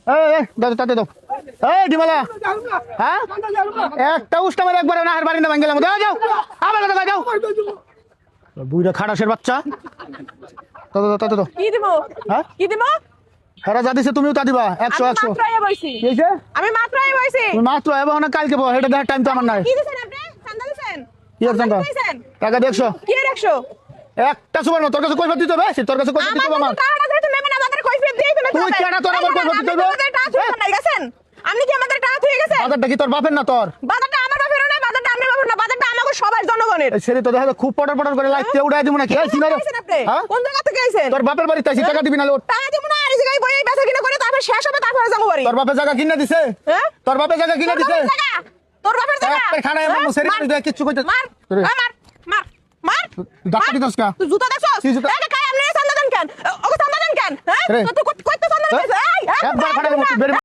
এই দাও তাতে দাও এই ডিমালা হ্যাঁ একটা উষ্টা মারে একবার না আর বাড়ি না ভাঙলাম দাও যাও আবার দাও যাও বুইড়া খাড়াসের বাচ্চা তাতে দাও কি দিব হ্যাঁ কি দিব হেরা যা দিছে তুমিও তা দিবা 100 100 মাত্র আইয়া বইছি কি হইছে আমি মাত্র আইয়া বইছি তুমি মাত্র আইবা না কালকে বউ এটা দেখার টাইম তো আমার নাই কি দিছেন আপনি চান্দা দিছেন কি আর জানবা টাকা 100 কি এর 100 একটা সুবর্ণ তোর কাছে কই দিতে হবে তোর কাছে কই দিতে হবে আমার টাকাটা যেহেতু নেবেন আমাদের কৈফিয়ত দিয়েই তো তুই কেডা তোর আমার কৈফিয়ত দিতে হবে আমাদের টাকা থুয়ে নাই গেছেন আপনি কি আমাদের টাকা থুয়ে গেছেন বাজারটা কি তোর বাপের না তোর বাজারটা আমার বাপের না বাজারটা আমার বাপের না বাজারটা আমাদের সবার জনগণের এই ছেলে তো দেখা যায় খুব পটর পটর করে লাইতে উড়াই দিব না কি আইছিস না রে হ্যাঁ কোন জায়গা থেকে আইছেন তোর বাপের বাড়িতে আইছি টাকা দিবি না লোট টাকা দিব না আর এই জায়গায় বইয়ে বেচা কিনা করে তারপর শেষ হবে তারপরে যাবো বাড়ি তোর বাপের জায়গা কিনে দিছে হ্যাঁ তোর বাপের জায়গা কিনে দিছে তোর বাপের জায়গা একটা খানায় আমার সেরি করে দেয় কিচ্ছু কইতে মার মার মার মার ডাক্তার দিছস কা তুই জুতা দেখছস কি জুতা? এই কাই আপনি চান্দা দেন কেন ওকে চান্দা দেন কেন হ্যাঁ রে। তুই কইতে চান্দা দেন এই একবার ফাটাই